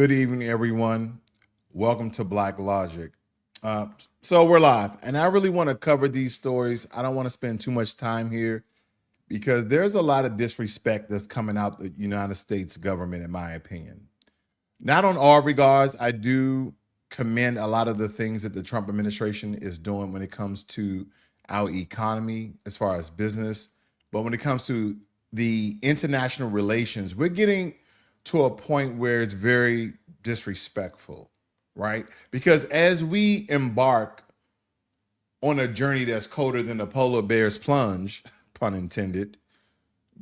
Good evening, everyone. Welcome to Blacklogic. So we're live, and I really want to cover these stories. I don't want to spend too much time here because there's a lot of disrespect that's coming out the United States government, in my opinion. Not on all regards. I do commend a lot of the things that the Trump administration is doing when it comes to our economy, as far as business. But when it comes to the international relations, we're getting to a point where it's very disrespectful, right? Because as we embark on a journey that's colder than a polar bear's plunge, pun intended,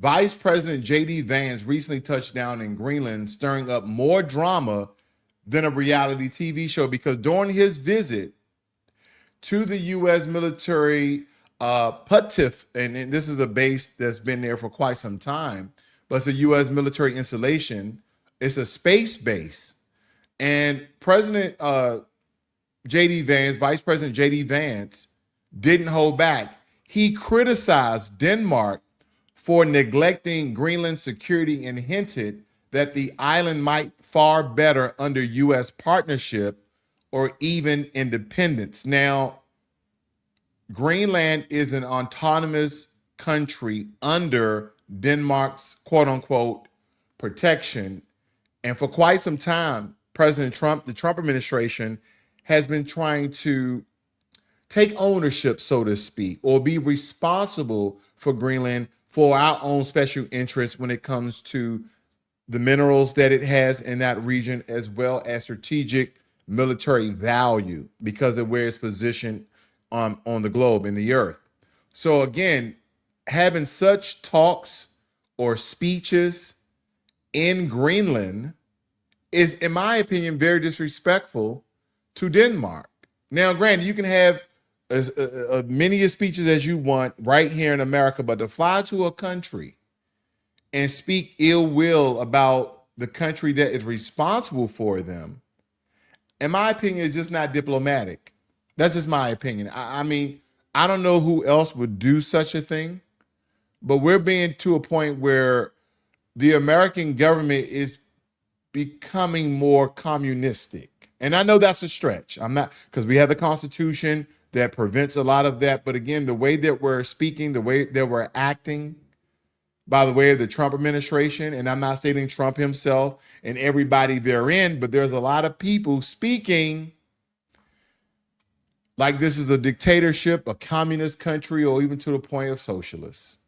Vice President JD Vance recently touched down in Greenland, stirring up more drama than a reality TV show, because during his visit to the U.S. military Tufts, and this is a base that's been there for quite some time, but it's a U.S. military installation. It's a space base. And President JD Vance, Vice President JD Vance, didn't hold back. He criticized Denmark for neglecting Greenland security and hinted that the island might fare better under U.S. partnership or even independence. Now, Greenland is an autonomous country under Denmark's quote-unquote protection. And for quite some time, President Trump, the Trump administration, has been trying to take ownership, so to speak, or be responsible for Greenland for our own special interests when it comes to the minerals that it has in that region, as well as strategic military value because of where it's positioned on the globe, in the earth. So again, having such talks or speeches in Greenland is, in my opinion, very disrespectful to Denmark. Now, granted, you can have as many speeches as you want right here in America, but to fly to a country and speak ill will about the country that is responsible for them, in my opinion, is just not diplomatic. That's just my opinion. I mean, I don't know who else would do such a thing, but we're being to a point where the American government is becoming more communistic. And I know that's a stretch. I'm not, because we have the Constitution that prevents a lot of that. But again, the way that we're speaking, the way that we're acting, by the way of the Trump administration, and I'm not stating Trump himself and everybody therein, but there's a lot of people speaking like this is a dictatorship, a communist country, or even to the point of socialists.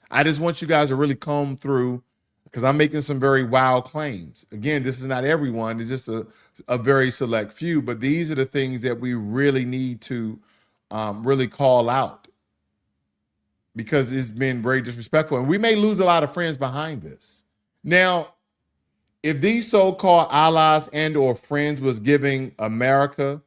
I just want you guys to really comb through, because I'm making some very wild claims. Again, this is not everyone. It's just a very select few, but these are the things that we really need to really call out, because it's been very disrespectful. And we may lose a lot of friends behind this. Now, if these so-called allies and or friends was giving America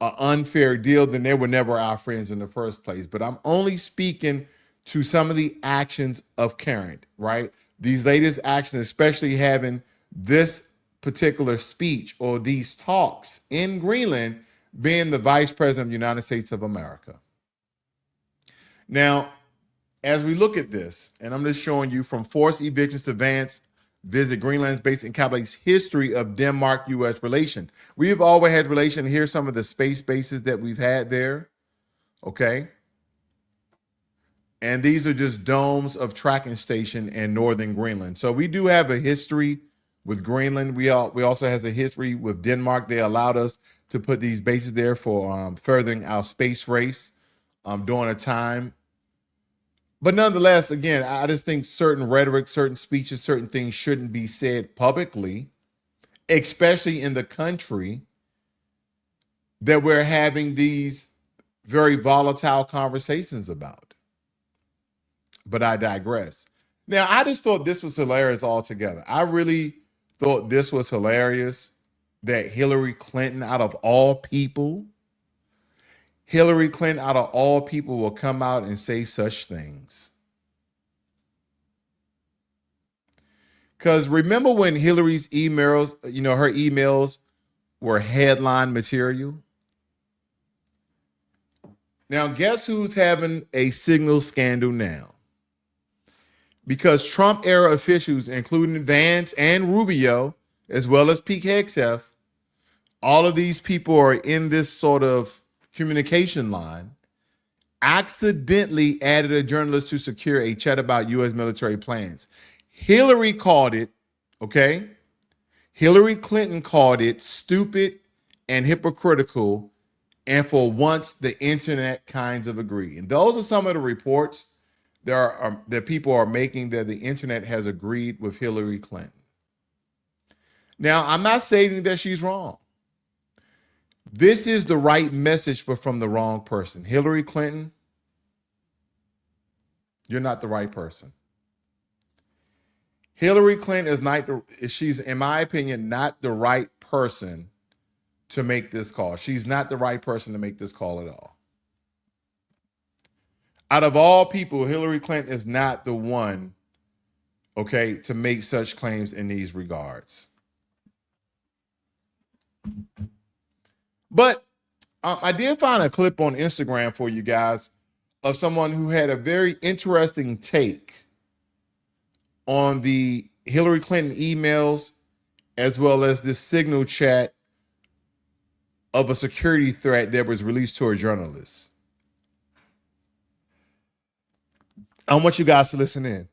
an unfair deal, then they were never our friends in the first place. But I'm only speaking to some of the actions of current, right? These latest actions, especially having this particular speech or these talks in Greenland, being the Vice President of the United States of America. Now, as we look at this, and I'm just showing you from forced evictions to Vance visit Greenland's base and calculates history of Denmark-U.S. relation. We've always had relation. Here's some of the space bases that we've had there, okay? And these are just domes of tracking station in northern Greenland. So we do have a history with Greenland. We also has a history with Denmark. They allowed us to put these bases there for furthering our space race during a time. But nonetheless, again, I just think certain rhetoric, certain speeches, certain things shouldn't be said publicly, especially in the country that we're having these very volatile conversations about. But I digress. Now, I just thought this was hilarious altogether. I really thought this was hilarious that Hillary Clinton, out of all people, will come out and say such things. Because remember when Hillary's emails, her emails were headline material? Now, guess who's having a signal scandal now? Because Trump-era officials, including Vance and Rubio, as well as Pete Hegseth, all of these people are in this sort of communication line, accidentally added a journalist to secure a chat about U.S. military plans. Hillary called it, okay? Hillary Clinton called it stupid and hypocritical, and for once, the internet kinds of agree. And those are some of the reports that people are making, that the internet has agreed with Hillary Clinton. Now, I'm not stating that she's wrong. This is the right message, but from the wrong person. Hillary Clinton, you're not the right person. Hillary Clinton is not, she's, in my opinion, not the right person to make this call. She's not the right person to make this call at all. Out of all people, Hillary Clinton is not the one, okay, to make such claims in these regards. But I did find a clip on Instagram for you guys of someone who had a very interesting take on the Hillary Clinton emails, as well as this signal chat of a security threat that was released to a journalist. I want you guys to listen in.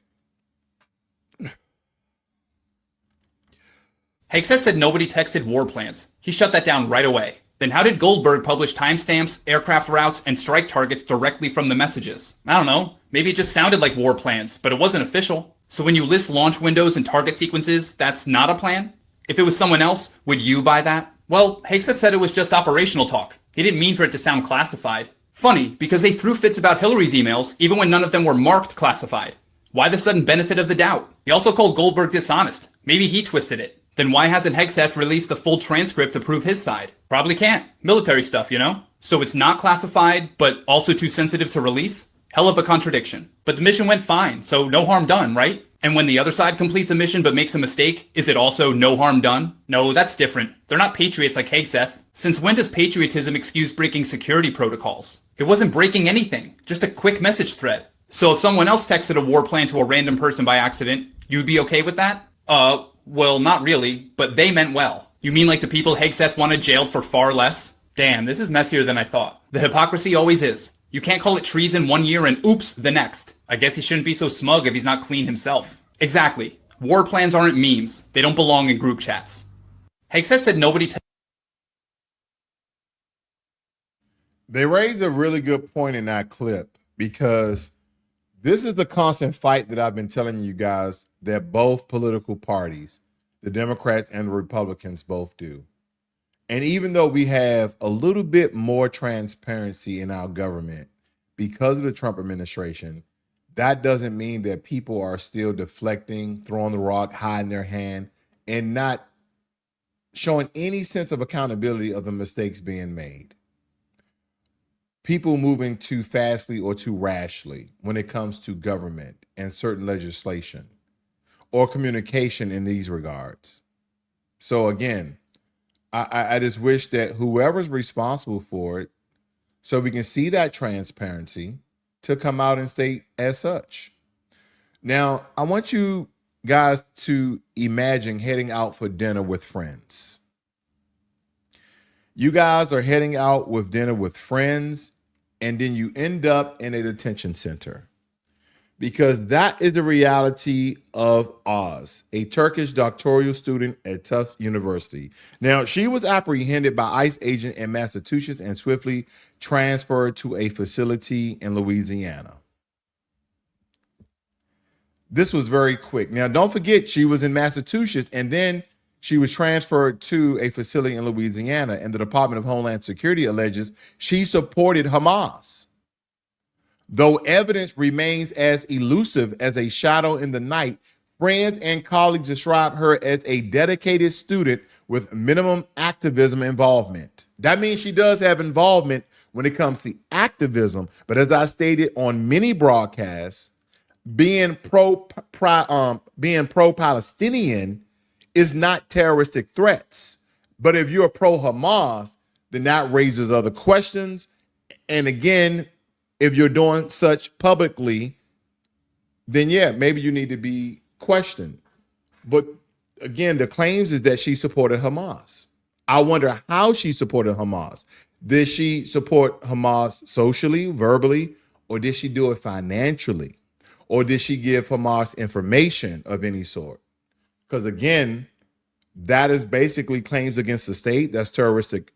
Hegseth said nobody texted war plans. He shut that down right away. Then how did Goldberg publish timestamps, aircraft routes, and strike targets directly from the messages? I don't know. Maybe it just sounded like war plans, but it wasn't official. So when you list launch windows and target sequences, that's not a plan? If it was someone else, would you buy that? Well, Hegseth said it was just operational talk. He didn't mean for it to sound classified. Funny, because they threw fits about Hillary's emails, even when none of them were marked classified. Why the sudden benefit of the doubt? He also called Goldberg dishonest. Maybe he twisted it. Then why hasn't Hegseth released the full transcript to prove his side? Probably can't. Military stuff, you know? So it's not classified, but also too sensitive to release? Hell of a contradiction. But the mission went fine, so no harm done, right? And when the other side completes a mission but makes a mistake, is it also no harm done? No, that's different. They're not patriots like Hegseth. Since when does patriotism excuse breaking security protocols? It wasn't breaking anything, just a quick message thread. So if someone else texted a war plan to a random person by accident, you'd be okay with that? Well, not really, but they meant well. You mean like the people Hegseth wanted jailed for far less? Damn, this is messier than I thought. The hypocrisy always is. You can't call it treason one year and oops, the next. I guess he shouldn't be so smug if he's not clean himself. Exactly. War plans aren't memes. They don't belong in group chats. Hegseth said nobody... They raised a really good point in that clip, because this is the constant fight that I've been telling you guys that both political parties, the Democrats and the Republicans, both do. And even though we have a little bit more transparency in our government because of the Trump administration, that doesn't mean that people are still deflecting, throwing the rock, hiding their hand, and not showing any sense of accountability of the mistakes being made. People moving too fastly or too rashly when it comes to government and certain legislation or communication in these regards. So again, I just wish that whoever's responsible for it, so we can see that transparency, to come out and state as such. Now, I want you guys to imagine heading out for dinner with friends. You guys are heading out with dinner with friends, and then you end up in a detention center, because that is the reality of Oz, a Turkish doctoral student at Tufts University. Now, she was apprehended by ICE agent in Massachusetts and swiftly transferred to a facility in Louisiana. This was very quick. Now, don't forget, she was in Massachusetts, and then she was transferred to a facility in Louisiana, and the Department of Homeland Security alleges she supported Hamas. Though evidence remains as elusive as a shadow in the night, friends and colleagues describe her as a dedicated student with minimum activism involvement. That means she does have involvement when it comes to activism, but as I stated on many broadcasts, being pro-Palestinian is not terroristic threats. But if you're pro-Hamas, then that raises other questions. And again, if you're doing such publicly, then yeah, maybe you need to be questioned. But again, the claims is that she supported Hamas. I wonder how she supported Hamas. Did she support Hamas socially, verbally, or did she do it financially? Or did she give Hamas information of any sort? Because again, that is basically claims against the state. That's terroristic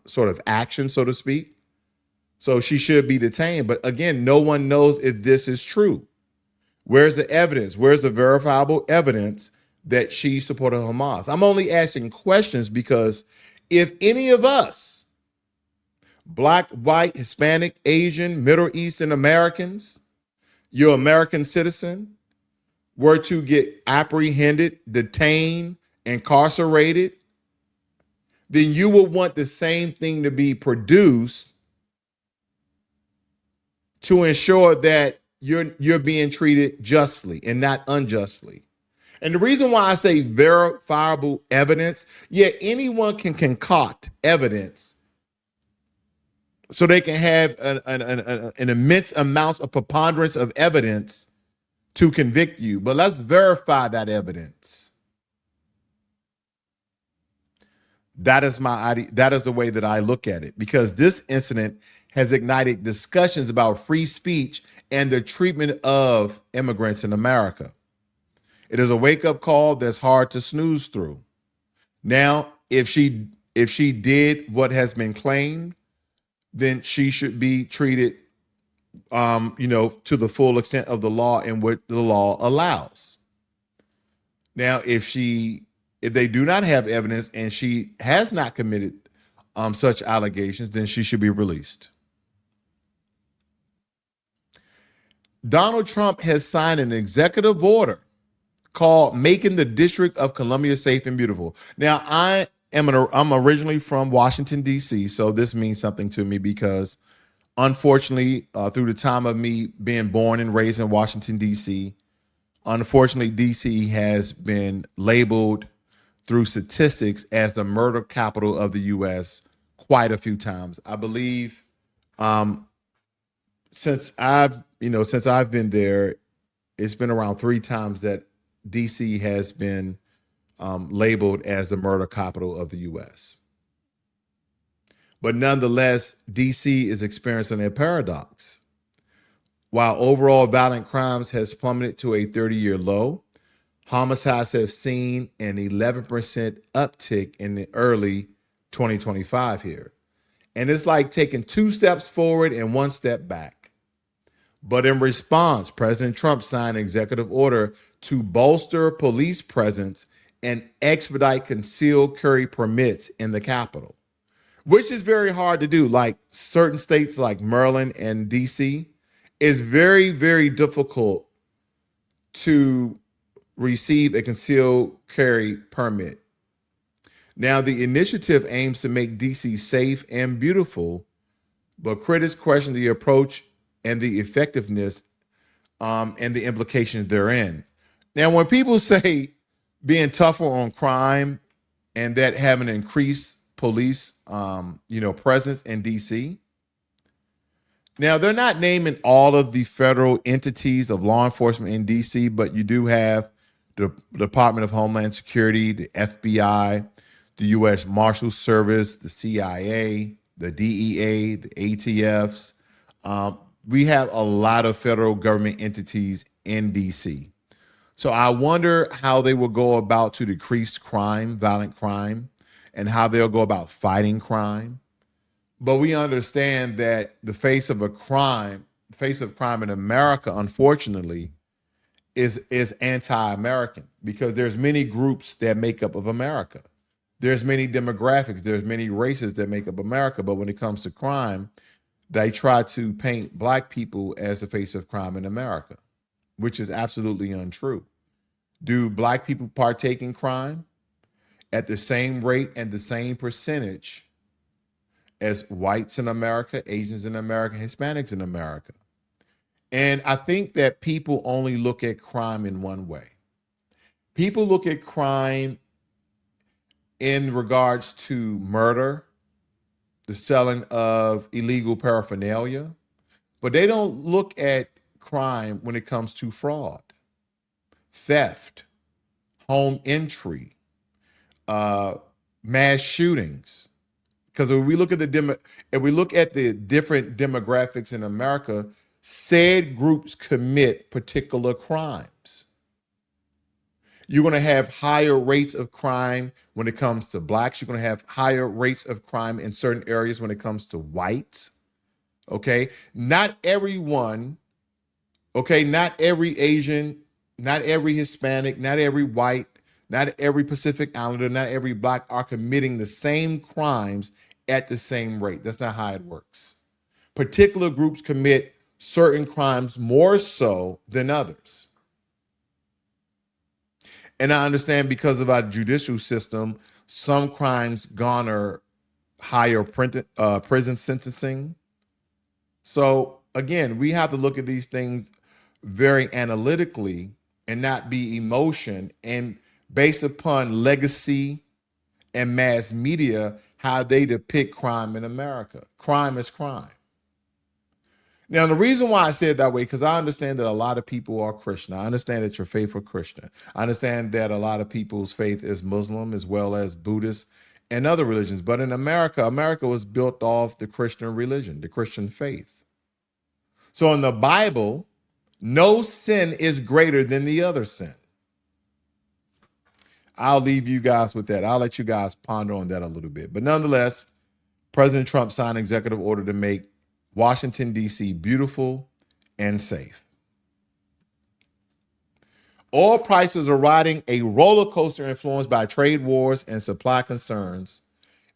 sort of action, so to speak. So she should be detained. But again, no one knows if this is true. Where's the evidence? Where's the verifiable evidence that she supported Hamas? I'm only asking questions because if any of us, Black, white, Hispanic, Asian, Middle Eastern Americans, you're American citizen, were to get apprehended, detained, incarcerated, then you will want the same thing to be produced to ensure that you're being treated justly and not unjustly. And the reason why I say verifiable evidence, yeah, anyone can concoct evidence so they can have an immense amount of preponderance of evidence to convict you. But let's verify that evidence. That is the way that I look at it, because this incident has ignited discussions about free speech and the treatment of immigrants in America. It is a wake-up call that's hard to snooze through. Now, if she did what has been claimed, then she should be treated to the full extent of the law and what the law allows. Now, if they do not have evidence and she has not committed such allegations, then she should be released. Donald Trump has signed an executive order called Making the District of Columbia Safe and Beautiful. Now, I'm originally from Washington, D.C., so this means something to me because unfortunately, through the time of me being born and raised in Washington, D.C., unfortunately, D.C. has been labeled through statistics as the murder capital of the U.S. quite a few times. I believe since I've been there, it's been around 3 times that D.C. has been labeled as the murder capital of the U.S. But nonetheless, D.C. is experiencing a paradox. While overall violent crimes has plummeted to a 30-year low, homicides have seen an 11% uptick in the early 2025 here. And it's like taking 2 steps forward and 1 step back. But in response, President Trump signed an executive order to bolster police presence and expedite concealed carry permits in the Capitol, which is very hard to do. Like certain states like Maryland and DC, it's very, very difficult to receive a concealed carry permit. Now, the initiative aims to make DC safe and beautiful, but critics question the approach and the effectiveness and the implications therein. Now, when people say being tougher on crime and that having increased police, presence in DC, now they're not naming all of the federal entities of law enforcement in DC, but you do have the Department of Homeland Security, the FBI, the U.S. Marshal Service, the CIA, the DEA, the ATFs. We have a lot of federal government entities in DC. So I wonder how they will go about to decrease crime, violent crime, and how they'll go about fighting crime. But we understand that the face of crime in America, unfortunately, is anti-American, because there's many groups that make up of America. There's many demographics, there's many races that make up America. But when it comes to crime, they try to paint Black people as the face of crime in America, which is absolutely untrue. Do Black people partake in crime at the same rate and the same percentage as whites in America, Asians in America, Hispanics in America? And I think that people only look at crime in one way. People look at crime in regards to murder, the selling of illegal paraphernalia, but they don't look at crime when it comes to fraud, theft, home entry, mass shootings. Because if we look at the different demographics in America, said groups commit particular crimes. You're going to have higher rates of crime when it comes to blacks. You're going to have higher rates of crime in certain areas when it comes to whites. Okay. Not everyone, okay, not every Asian, not every Hispanic, not every white, not every Pacific Islander, not every black are committing the same crimes at the same rate. That's not how it works. Particular groups commit certain crimes more so than others. And I understand because of our judicial system, some crimes garner higher prison sentencing. So again, we have to look at these things very analytically and not be emotion, and based upon legacy and mass media, how they depict crime in America. Crime is crime. Now, the reason why I say it that way, because I understand that a lot of people are Christian. I understand that you're faithful Christian. I understand that a lot of people's faith is Muslim as well as Buddhist and other religions. But in America, America was built off the Christian religion, the Christian faith. So in the Bible, no sin is greater than the other sin. I'll leave you guys with that. I'll let you guys ponder on that a little bit. But nonetheless, President Trump signed an executive order to make Washington, D.C. beautiful and safe. Oil prices are riding a roller coaster influenced by trade wars and supply concerns,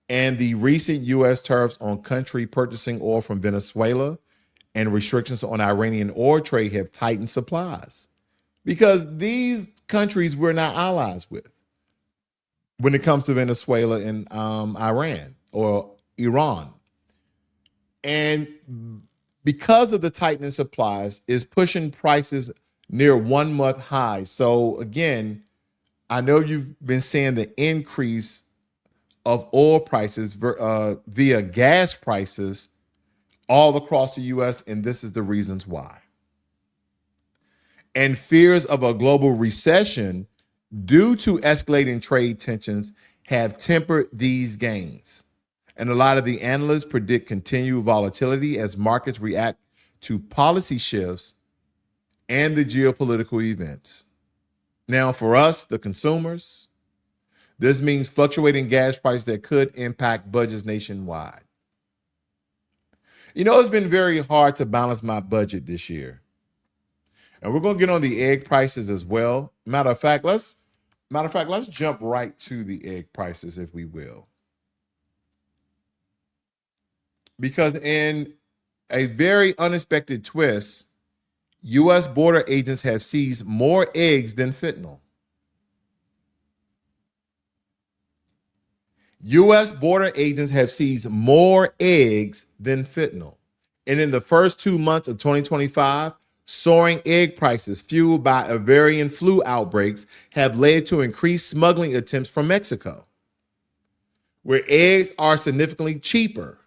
and the recent U.S. tariffs on country purchasing oil from Venezuela and restrictions on Iranian oil trade have tightened supplies because these countries we're not allies with when it comes to Venezuela and Iran or Iran. And because of the tightening supplies is pushing prices near 1 month highs. So again, I know you've been seeing the increase of oil prices via gas prices all across the U.S., and this is the reasons why. And fears of a global recession due to escalating trade tensions have tempered these gains. And a lot of the analysts predict continued volatility as markets react to policy shifts and the geopolitical events. Now, for us, the consumers, this means fluctuating gas prices that could impact budgets nationwide. You know, it's been very hard to balance my budget this year. And we're going to get on the egg prices as well. Matter of fact, let's jump right to the egg prices, if we will. Because in a very unexpected twist, U.S. border agents have seized more eggs than fentanyl. U.S. border agents have seized more eggs than fentanyl. And in the first 2 months of 2025, soaring egg prices fueled by avian flu outbreaks have led to increased smuggling attempts from Mexico, where eggs are significantly cheaper.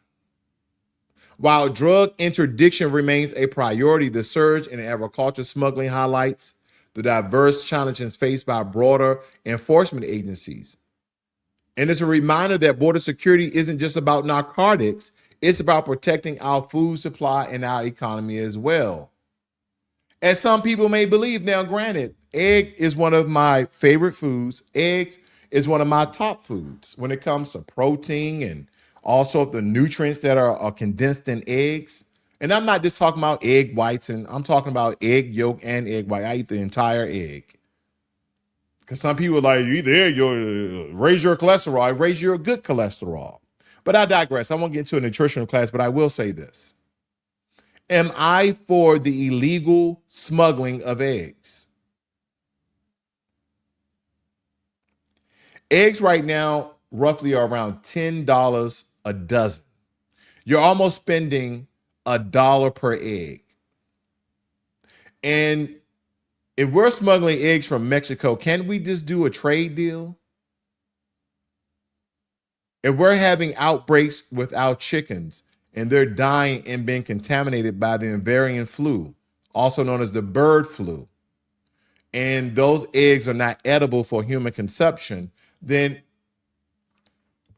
While drug interdiction remains a priority, the surge in agriculture smuggling highlights the diverse challenges faced by broader enforcement agencies. And it's a reminder that border security isn't just about narcotics, it's about protecting our food supply and our economy as well. As some people may believe, now granted, egg is one of my favorite foods. Eggs is one of my top foods when it comes to protein and also the nutrients that are condensed in eggs. And I'm not just talking about egg whites, and I'm talking about egg yolk and egg white. I eat the entire egg. Because some people are like, you eat the egg, you raise your cholesterol. I raise your good cholesterol. But I digress. I won't get into a nutritional class, but I will say this. Am I for the illegal smuggling of eggs? Eggs right now roughly are around $10 a dozen. You're almost spending $1 per egg. And if we're smuggling eggs from Mexico, can we just do a trade deal? If we're having outbreaks with our chickens and they're dying and being contaminated by the avian flu, also known as the bird flu, and those eggs are not edible for human consumption, then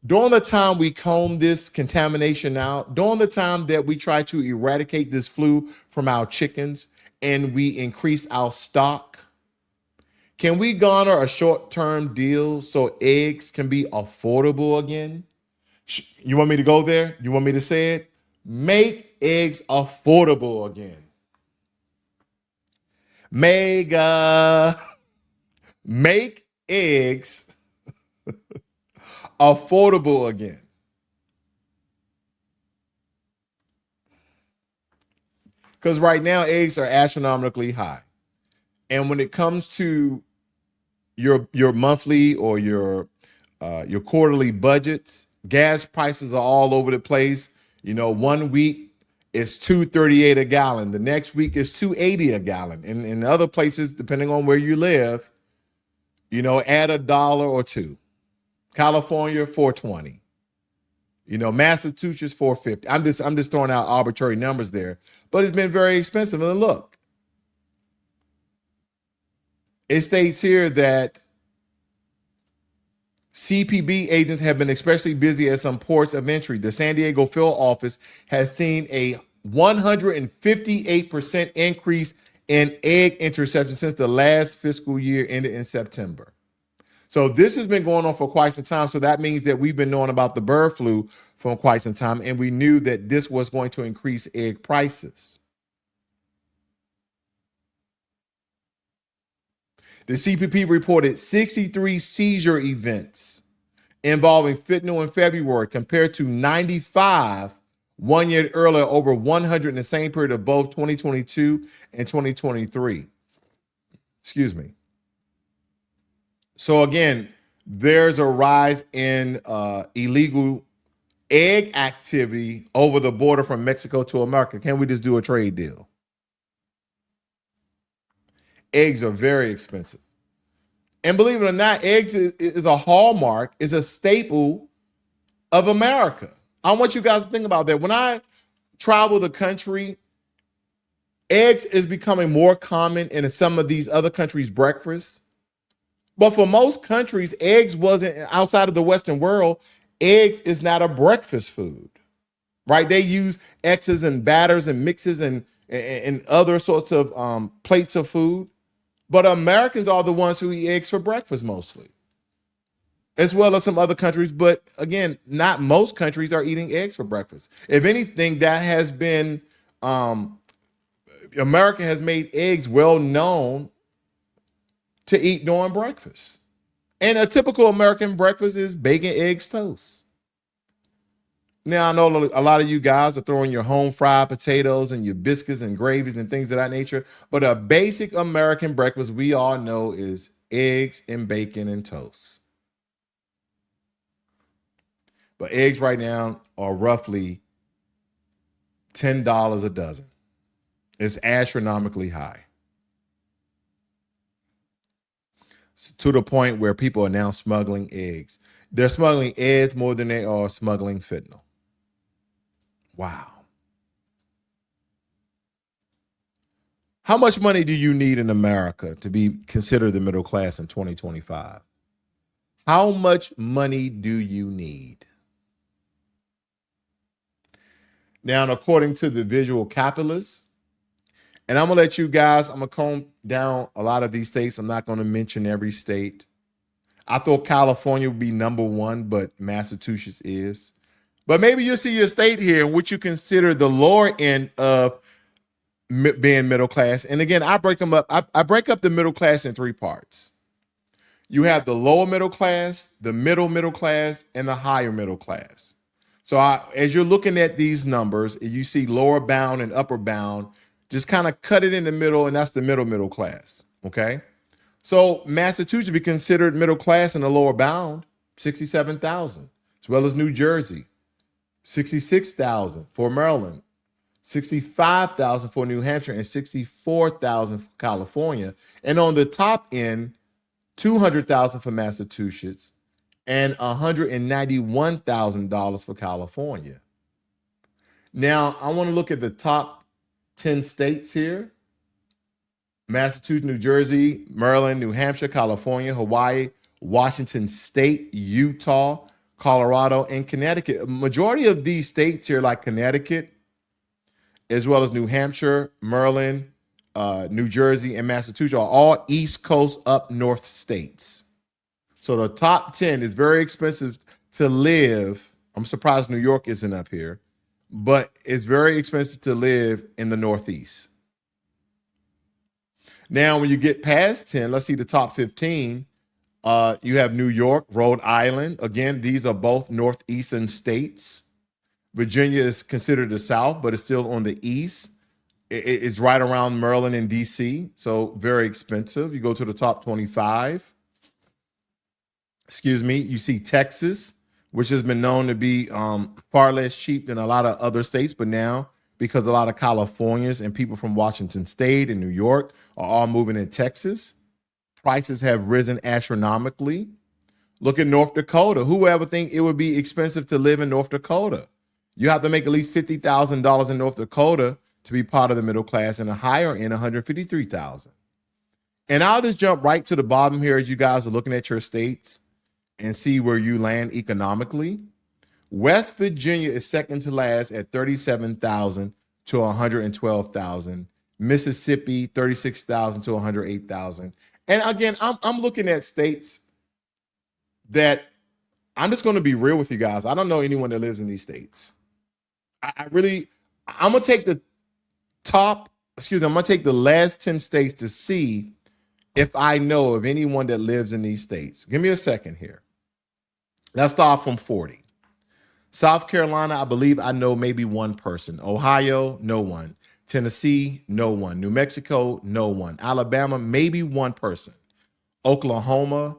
during the time we comb this contamination out, during the time that we try to eradicate this flu from our chickens and we increase our stock, can we garner a short-term deal so eggs can be affordable again? You want me to go there? You want me to say it? Make eggs affordable again. Mega. Make eggs affordable again. Because right now, eggs are astronomically high. And when it comes to your monthly or your quarterly budgets, gas prices are all over the place. You know, 1 week is $2.38 a gallon. The next week is $2.80 a gallon. And in other places, depending on where you live, you know, add $1 or $2. California, $4.20. You know, Massachusetts, $4.50. I'm just throwing out arbitrary numbers there, but it's been very expensive. And look, it states here that CPB agents have been especially busy at some ports of entry. The San Diego field office has seen a 158% increase in egg interception since the last fiscal year ended in September. So this has been going on for quite some time. So that means that we've been knowing about the bird flu for quite some time, and we knew that this was going to increase egg prices. The CPP reported 63 seizure events involving fentanyl in February compared to 95 1 year earlier, over 100 in the same period of both 2022 and 2023. Excuse me. So again, there's a rise in illegal egg activity over the border from Mexico to America. Can we just do a trade deal? Eggs are very expensive. And believe it or not, eggs is a hallmark, is a staple of America. I want you guys to think about that. When I travel the country, eggs is becoming more common in some of these other countries' breakfasts. But for most countries, eggs wasn't, outside of the Western world, eggs is not a breakfast food, right? They use X's and batters and mixes and other sorts of plates of food. But Americans are the ones who eat eggs for breakfast mostly, as well as some other countries. But again, not most countries are eating eggs for breakfast. If anything, that has been, America has made eggs well known to eat during breakfast. And a typical American breakfast is bacon, eggs, toast. Now, I know a lot of you guys are throwing your home fried potatoes and your biscuits and gravies and things of that nature, but a basic American breakfast we all know is eggs and bacon and toast. But eggs right now are roughly $10 a dozen. It's astronomically high. To the point where people are now smuggling eggs. They're smuggling eggs more than they are smuggling fentanyl. Wow. How much money do you need in America to be considered the middle class in 2025? How much money do you need? Now, according to the visual capitalists, and I'm going to let you guys, I'm going to comb down a lot of these states. I'm not going to mention every state. I thought California would be number one, but Massachusetts is. But maybe you'll see your state here in which you consider the lower end of being middle class. And again, I break them up. I break up the middle class in three parts. You have the lower middle class, the middle class, and the higher middle class. So as you're looking at these numbers, you see lower bound and upper bound. Just kind of cut it in the middle, and that's the middle class, okay? So Massachusetts be considered middle class in the lower bound, 67,000, as well as New Jersey, 66,000 for Maryland, 65,000 for New Hampshire, and 64,000 for California. And on the top end, 200,000 for Massachusetts and $191,000 for California. Now, I want to look at the top 10 states here. Massachusetts, New Jersey, Maryland, New Hampshire, California, Hawaii, Washington State, Utah, Colorado, and Connecticut. A majority of these states here, like Connecticut, as well as New Hampshire, Maryland, New Jersey, and Massachusetts, are all East Coast up north states. So the top 10 is very expensive to live. I'm surprised New York isn't up here, but it's very expensive to live in the Northeast. Now, when you get past 10, let's see the top 15. You have New York, Rhode Island. Again, these are both northeastern states. Virginia is considered the South, but it's still on the east. It's right around Maryland and DC, so very expensive. You go to the top 25. You see Texas, which has been known to be far less cheap than a lot of other states, but now, because a lot of Californians and people from Washington State and New York are all moving to Texas, prices have risen astronomically. Look at North Dakota. Who would ever think it would be expensive to live in North Dakota? You have to make at least $50,000 in North Dakota to be part of the middle class, and a higher end, $153,000. And I'll just jump right to the bottom here as you guys are looking at your states and see where you land economically. West Virginia is second to last at $37,000 to $112,000. Mississippi, $36,000 to $108,000. And again, I'm looking at states that I'm just going to be real with you guys. I don't know anyone that lives in these states. I'm going to take the I'm going to take the last 10 states to see if I know of anyone that lives in these states. Give me a second here. Let's start from 40. South Carolina, I believe I know maybe one person. Ohio, no one. Tennessee, no one. New Mexico, no one. Alabama, maybe one person. Oklahoma,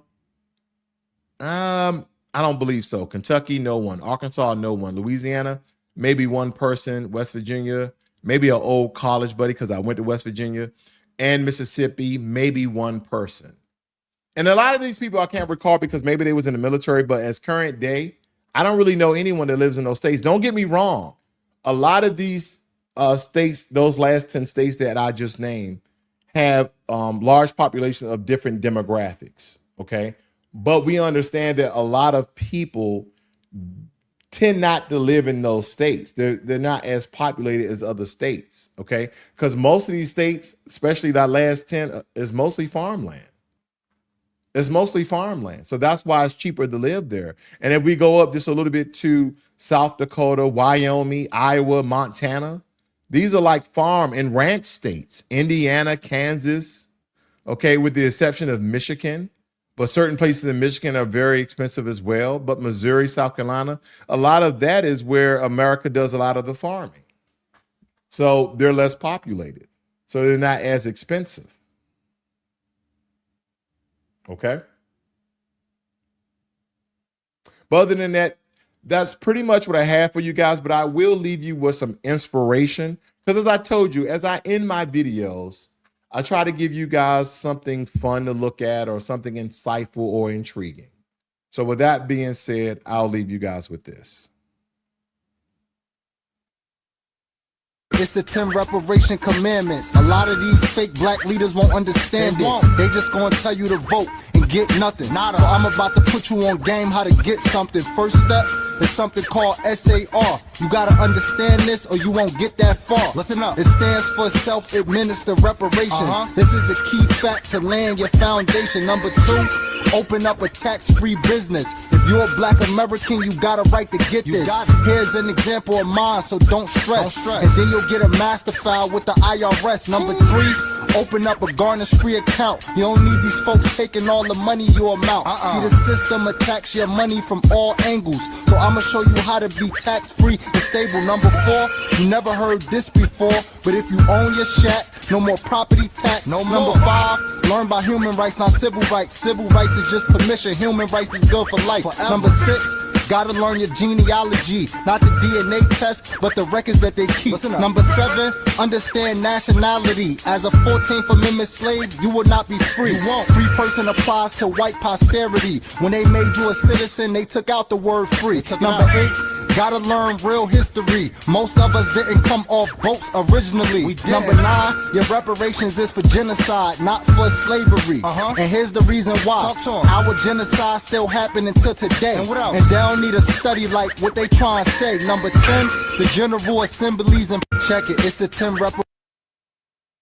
I don't believe so. Kentucky, no one. Arkansas, no one. Louisiana, maybe one person. West Virginia, maybe an old college buddy because I went to West Virginia. And Mississippi, maybe one person. And a lot of these people I can't recall because maybe they was in the military, but as current day, I don't really know anyone that lives in those states. Don't get me wrong. A lot of these states, those last 10 states that I just named, have large populations of different demographics, okay? But we understand that a lot of people tend not to live in those states. They're not as populated as other states, okay? Because most of these states, especially that last 10, is mostly farmland. It's mostly farmland. So that's why it's cheaper to live there. And if we go up just a little bit to South Dakota, Wyoming, Iowa, Montana, these are like farm and ranch states. Indiana, Kansas, okay, with the exception of Michigan. But certain places in Michigan are very expensive as well. But Missouri, South Carolina, a lot of that is where America does a lot of the farming. So they're less populated. So they're not as expensive. Okay. But other than that, that's pretty much what I have for you guys. But I will leave you with some inspiration. Because as I told you, as I end my videos, I try to give you guys something fun to look at or something insightful or intriguing. So with that being said, I'll leave you guys with this. It's the 10 reparation commandments. A lot of these fake black leaders won't understand it. They just gonna tell you to vote and get nothing. So I'm about to put you on game how to get something. First step is something called SAR. You gotta understand this or you won't get that far. Listen up. It stands for self-administered reparations. This is a key fact to land your foundation. Number 2, open up a tax-free business. If you're a black American, you got a right to get this. Here's an example of mine, so don't stress. And then you'll get a master file with the IRS. Number 3, open up a garnish-free account. You don't need these folks taking all the money you amount. See, the system attacks your money from all angles. So I'ma show you how to be tax-free and stable. Number 4, you never heard this before, but if you own your shack, no more property tax. Number 5, learn about human rights, not civil rights. Civil rights is just permission. Human rights is good for life. Number 6, gotta learn your genealogy. Not the DNA test, but the records that they keep. Number 7, understand nationality. As a 14th Amendment slave, you will not be free. Free person applies to white posterity. When they made you a citizen, they took out the word free. Number 8, Gotta learn real history. Most of us didn't come off boats originally. Number 9, your reparations is for genocide, not for slavery. And here's the reason why. Our genocide still happening till today. And what else? And they don't need a study like what they try and say. Number 10, the General Assemblies and check it. It's the 10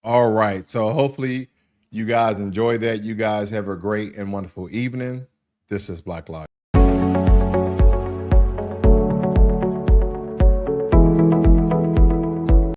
All right. So hopefully you guys enjoy that. You guys have a great and wonderful evening. This is Blacklogic.